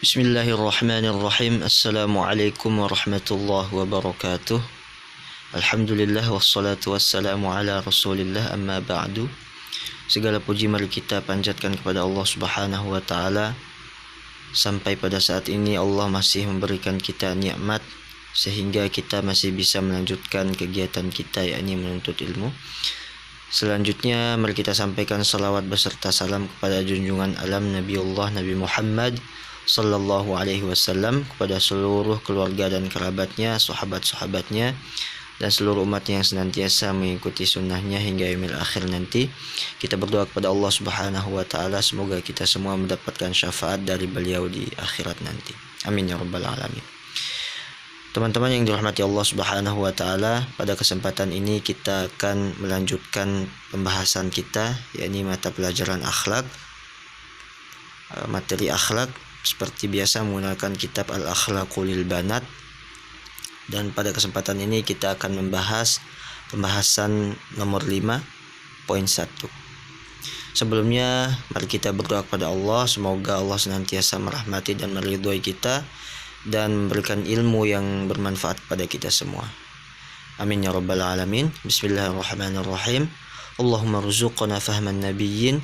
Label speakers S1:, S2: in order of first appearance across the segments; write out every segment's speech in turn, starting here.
S1: Bismillahirrahmanirrahim. Assalamualaikum warahmatullahi wabarakatuh. Alhamdulillah wassalatu wassalamu ala Rasulillah, amma ba'du. Segala puji mari kita panjatkan kepada Allah Subhanahu wa taala. Sampai pada saat ini Allah masih memberikan kita nikmat sehingga kita masih bisa melanjutkan kegiatan kita, yakni menuntut ilmu. Selanjutnya mari kita sampaikan salawat beserta salam kepada junjungan alam Nabiullah Nabi Muhammad sallallahu alaihi wasallam, kepada seluruh keluarga dan kerabatnya, sahabat-sahabatnya, dan seluruh umatnya yang senantiasa mengikuti sunnahnya hingga yaumil akhir nanti. Kita berdoa kepada Allah Subhanahu wa taala semoga kita semua mendapatkan syafaat dari beliau di akhirat nanti. Amin ya rabbal alamin. Teman-teman yang dirahmati Allah Subhanahu wa taala, pada kesempatan ini kita akan melanjutkan pembahasan kita, yakni mata pelajaran akhlak, materi akhlak. Seperti biasa menggunakan kitab Al-Akhlaqul lil Banat, dan pada kesempatan ini kita akan membahas pembahasan nomor 5.1. Sebelumnya mari kita berdoa kepada Allah, semoga Allah senantiasa merahmati dan meridhoi kita dan memberikan ilmu yang bermanfaat kepada kita semua. Amin ya rabbal alamin. Bismillahirrahmanirrahim. Allahumma rzuqna fahman nabiyyin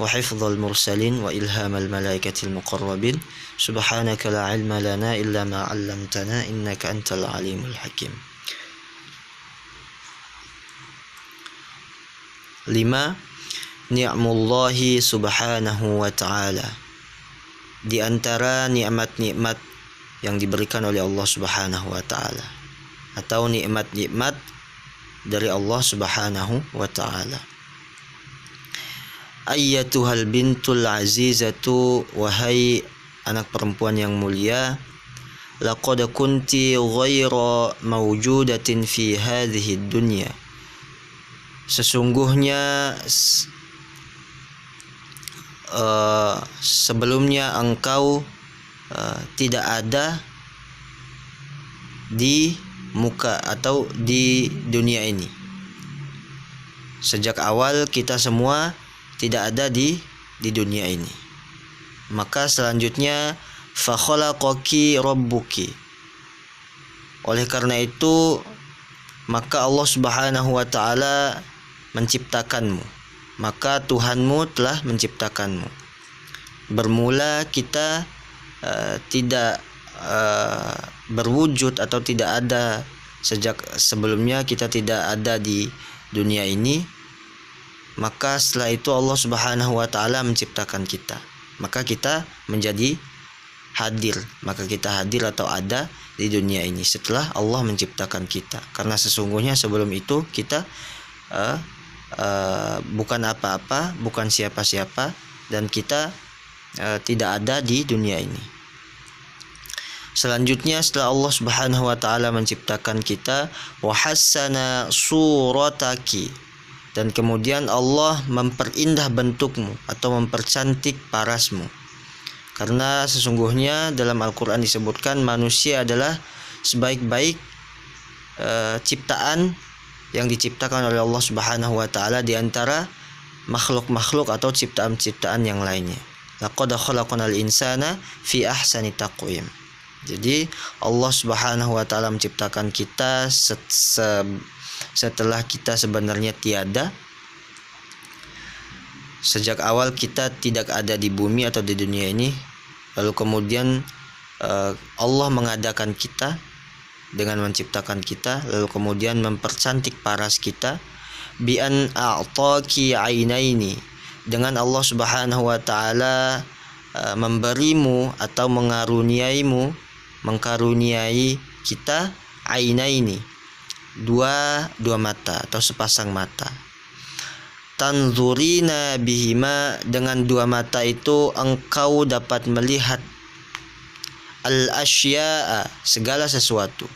S1: wa hifdzal mursalin wa ilhamal malaikatil muqarrabin. Subhanaka la ilma lana illa ma 'allamtana innaka antal alimul hakim. 5. Ni'mullahi subhanahu wa ta'ala. Di antara nikmat-nikmat yang diberikan oleh Allah Subhanahu wa ta'ala, atau nikmat-nikmat dari Allah Subhanahu wa ta'ala. Ayyatuhal bintul azizatu, wahai anak perempuan yang mulia, laqad kunti ghaira mawjudatin fi hadhihi dunya. Sesungguhnya sebelumnya engkau tidak ada di muka atau di dunia ini. Sejak awal kita semua tidak ada di dunia ini. Maka selanjutnya fa khalaqaki rabbuki. Oleh karena itu maka Allah Subhanahu wa taala menciptakanmu. Maka Tuhanmu telah menciptakanmu. Bermula kita tidak berwujud atau tidak ada. Sejak sebelumnya kita tidak ada di dunia ini. Maka setelah itu Allah Subhanahu wa taala menciptakan kita. Maka kita menjadi hadir. Maka kita hadir atau ada di dunia ini setelah Allah menciptakan kita. Karena sesungguhnya sebelum itu kita bukan apa-apa, bukan siapa-siapa, dan kita tidak ada di dunia ini. Selanjutnya setelah Allah Subhanahu wa taala menciptakan kita, wa hassana surataki, dan kemudian Allah memperindah bentukmu atau mempercantik parasmu. Karena sesungguhnya dalam Al-Quran disebutkan manusia adalah sebaik-baik ciptaan yang diciptakan oleh Allah Subhanahu wa taala di antara makhluk-makhluk atau ciptaan-ciptaan yang lainnya. Laqad khalaqnal insana fi ahsani taqwim. Jadi Allah Subhanahu wa taala menciptakan kita setelah kita sebenarnya tiada. Sejak awal kita tidak ada di bumi atau di dunia ini. Lalu kemudian Allah mengadakan kita dengan menciptakan kita, lalu kemudian mempercantik paras kita. Bi an a'taki ainaini, dengan Allah Subhanahu wa taala memberimu atau mengkaruniai kita ainaini, dua mata atau sepasang mata. Tanzurina bihima, dengan dua mata itu engkau dapat melihat al-asya'a, segala sesuatu.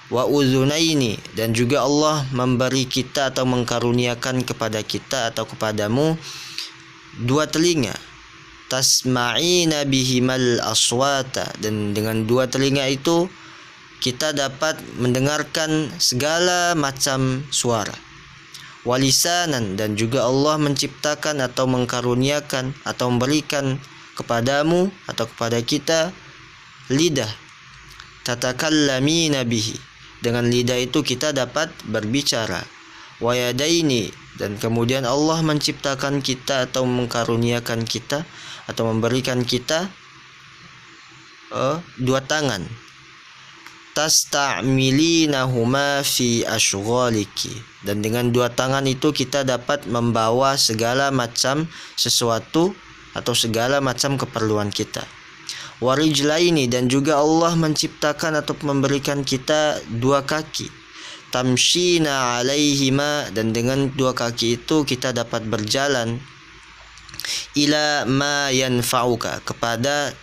S1: Wa uzunaini, dan juga Allah memberi kita atau mengkaruniakan kepada kita atau kepadamu dua telinga. Tasma'ina bihimal aswata, dan dengan dua telinga itu kita dapat mendengarkan segala macam suara. Walisanan, dan juga Allah menciptakan atau mengkaruniakan atau memberikan kepadamu atau kepada kita lidah. Tatakallamina bihi, dengan lidah itu kita dapat berbicara. Wa yadaini, dan kemudian Allah menciptakan kita atau mengkaruniakan kita atau memberikan kita dua tangan. Tasta'milinahuma fi ashghaliki, dan dengan dua tangan itu kita dapat membawa segala macam sesuatu atau segala macam keperluan kita. Warijlaini, dan juga Allah menciptakan atau memberikan kita dua kaki. Tamshina alaihima, dan dengan dua kaki itu kita dapat berjalan. Ila ma yanfa'uka, kepada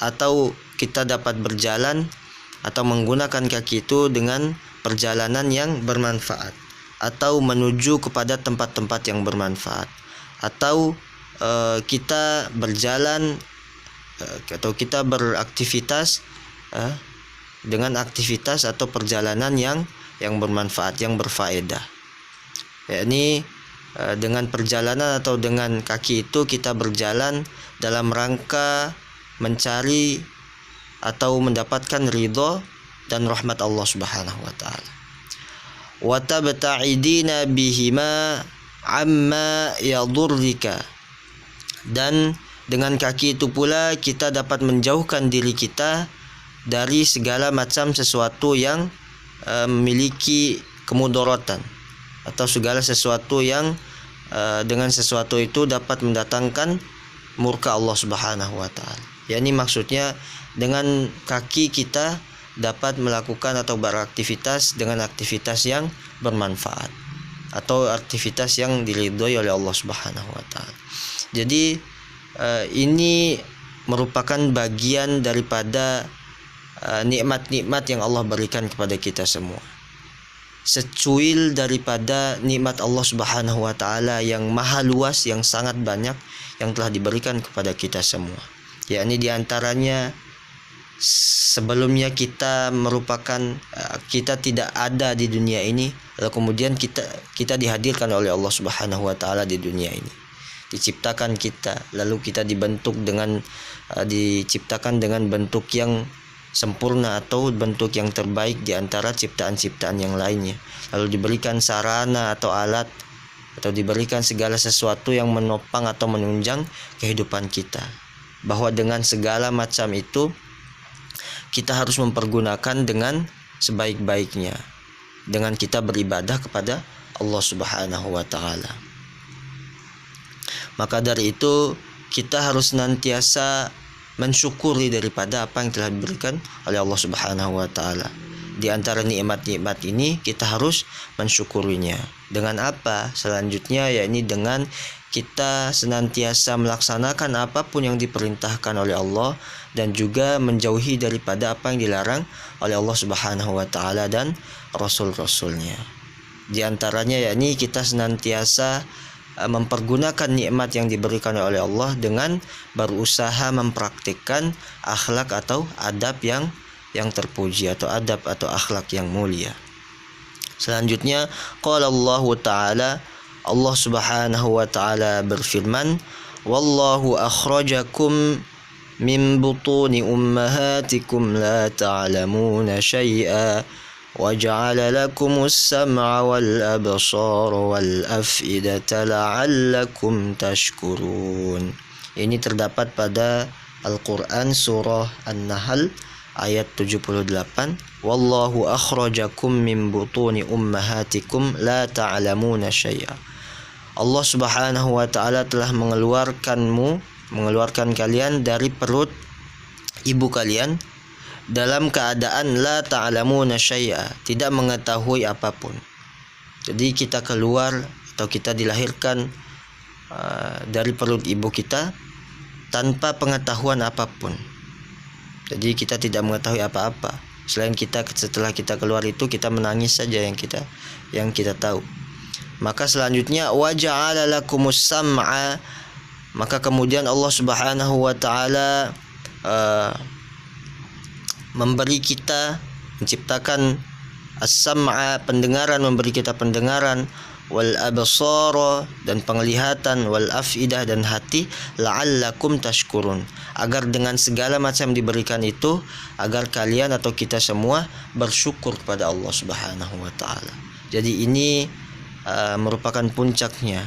S1: atau kita dapat berjalan atau menggunakan kaki itu dengan perjalanan yang bermanfaat, atau menuju kepada tempat-tempat yang bermanfaat, atau kita berjalan atau kita beraktivitas dengan aktivitas atau perjalanan yang bermanfaat, yang berfaedah. Yakni dengan perjalanan atau dengan kaki itu kita berjalan dalam rangka mencari atau mendapatkan ridho dan rahmat Allah Subhanahu wa taala. Wa tabta'idina bihima amma yadurrika, dan dengan kaki itu pula kita dapat menjauhkan diri kita dari segala macam sesuatu yang memiliki kemudaratan, atau segala sesuatu yang dengan sesuatu itu dapat mendatangkan murka Allah Subhanahu wa taala. yakni maksudnya dengan kaki kita dapat melakukan atau beraktivitas dengan aktivitas yang bermanfaat atau aktivitas yang diridhoi oleh Allah Subhanahu wa taala. Jadi ini merupakan bagian daripada nikmat-nikmat yang Allah berikan kepada kita semua. Secuil daripada nikmat Allah Subhanahu wa taala yang maha luas, yang sangat banyak yang telah diberikan kepada kita semua. Yakni diantaranya sebelumnya kita merupakan kita tidak ada di dunia ini, lalu kemudian kita dihadirkan oleh Allah Subhanahu wa taala di dunia ini. Diciptakan kita, lalu kita dibentuk dengan diciptakan dengan bentuk yang sempurna atau bentuk yang terbaik di antara ciptaan-ciptaan yang lainnya. Lalu diberikan sarana atau alat atau diberikan segala sesuatu yang menopang atau menunjang kehidupan kita. Bahwa dengan segala macam itu kita harus mempergunakan dengan sebaik-baiknya dengan kita beribadah kepada Allah Subhanahu wa taala. Maka dari itu kita harus senantiasa mensyukuri daripada apa yang telah diberikan oleh Allah Subhanahu wa taala. Di antara nikmat-nikmat ini kita harus mensyukurinya. Dengan apa? Selanjutnya yakni dengan kita senantiasa melaksanakan apapun yang diperintahkan oleh Allah dan juga menjauhi daripada apa yang dilarang oleh Allah Subhanahu wa taala dan rasul-rasulnya. Di antaranya yakni kita senantiasa mempergunakan nikmat yang diberikan oleh Allah dengan berusaha mempraktikkan akhlak atau adab yang terpuji atau adab atau akhlak yang mulia. Selanjutnya qala Allah taala, Allah Subhanahu wa taala berfirman, wallahu akhrajakum min butuni ummahatikum la ta'lamuna syai'a وَجَعَلَ لَكُمُ السَّمْعَ وَالْأَبْصَارَ وَالْأَفْئِدَةَ لَعَلَّكُمْ تَشْكُرُونَ. Ini terdapat pada Al-Quran surah An-Nahl ayat 78. Wallahu akhrajakum min butuni ummahatikum la ta'lamuna syai'a. Allah Subhanahu wa taala telah mengeluarkan kalian dari perut ibu kalian dalam keadaan la ta'lamuna syai'a, tidak mengetahui apapun. Jadi kita keluar atau kita dilahirkan dari perut ibu kita tanpa pengetahuan apapun. Jadi kita tidak mengetahui apa-apa. Selain setelah kita keluar itu kita menangis saja yang kita tahu. Maka selanjutnya wa ja'ala lakumus sam'a, maka kemudian Allah Subhanahu wa taala memberi kita, menciptakan as-sam'a, pendengaran, memberi kita pendengaran, wal absara dan penglihatan, wal afidah dan hati, la'allakum tashkurun, agar dengan segala macam diberikan itu agar kalian atau kita semua bersyukur kepada Allah Subhanahu wa taala. Jadi ini merupakan puncaknya,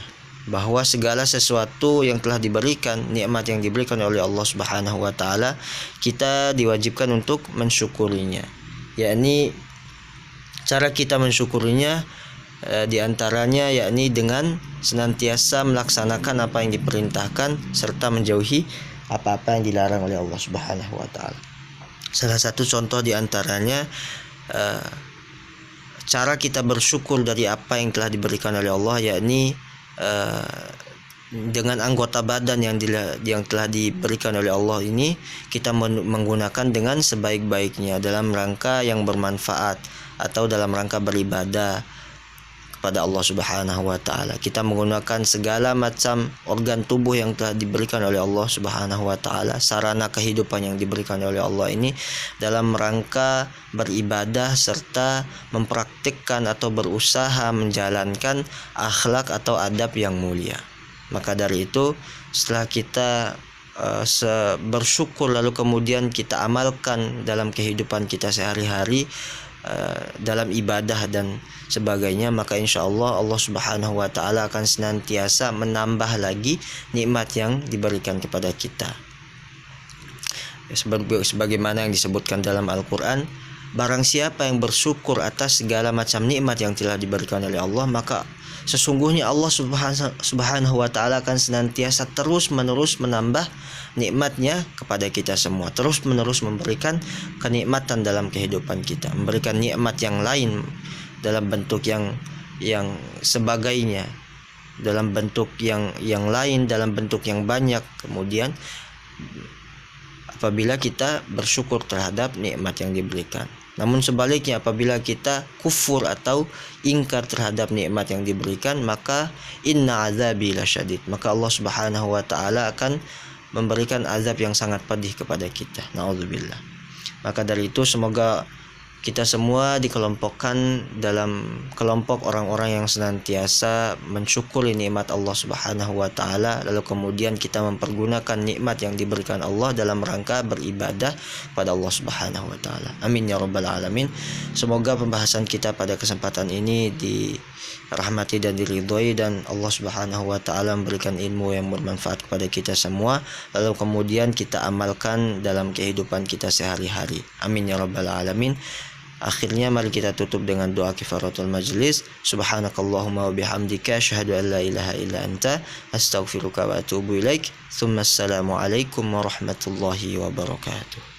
S1: bahwa segala sesuatu yang telah diberikan, nikmat yang diberikan oleh Allah Subhanahu wa taala, kita diwajibkan untuk mensyukurinya. Yakni cara kita mensyukurinya diantaranya yakni dengan senantiasa melaksanakan apa yang diperintahkan serta menjauhi apa-apa yang dilarang oleh Allah Subhanahu wa taala. Salah satu contoh diantaranya cara kita bersyukur dari apa yang telah diberikan oleh Allah, yakni dengan anggota badan yang telah diberikan oleh Allah ini, kita menggunakan dengan sebaik-baiknya dalam rangka yang bermanfaat atau dalam rangka beribadah kepada Allah Subhanahu wa taala. Kita menggunakan segala macam organ tubuh yang telah diberikan oleh Allah Subhanahu wa taala, sarana kehidupan yang diberikan oleh Allah ini dalam rangka beribadah serta mempraktikkan atau berusaha menjalankan akhlak atau adab yang mulia. Maka dari itu, setelah kita bersyukur lalu kemudian kita amalkan dalam kehidupan kita sehari-hari, dalam ibadah dan sebagainya, maka insya Allah Allah Subhanahu wa taala akan senantiasa menambah lagi nikmat yang diberikan kepada kita. Sebagaimana yang disebutkan dalam Al-Quran, barang siapa yang bersyukur atas segala macam nikmat yang telah diberikan oleh Allah, maka sesungguhnya Allah Subhanahu wa taala akan senantiasa terus-menerus menambah nikmatnya kepada kita semua, terus-menerus memberikan kenikmatan dalam kehidupan kita, memberikan nikmat yang lain dalam bentuk yang sebagainya, dalam bentuk yang lain, dalam bentuk yang banyak. Kemudian apabila kita bersyukur terhadap nikmat yang diberikan. Namun sebaliknya, apabila kita kufur atau ingkar terhadap nikmat yang diberikan, maka inna azabi lasyadid, maka Allah Subhanahu wa taala akan memberikan azab yang sangat pedih kepada kita. Na'udzubillah. Maka dari itu, semoga kita semua dikelompokkan dalam kelompok orang-orang yang senantiasa mensyukuri nikmat Allah Subhanahu wa taala, lalu kemudian kita mempergunakan nikmat yang diberikan Allah dalam rangka beribadah pada Allah Subhanahu wa taala. Amin ya rabbal alamin. Semoga pembahasan kita pada kesempatan ini dirahmati dan diridhoi, dan Allah Subhanahu wa taala memberikan ilmu yang bermanfaat kepada kita semua, lalu kemudian kita amalkan dalam kehidupan kita sehari-hari. Amin ya rabbal alamin. Akhirnya mari kita tutup dengan doa kifaratul majlis. Subhanakallahumma wa bihamdika asyhadu an la ilaha illa anta astaghfiruka wa atubu ilaik. Tsumma assalamu alaikum warahmatullahi wabarakatuh.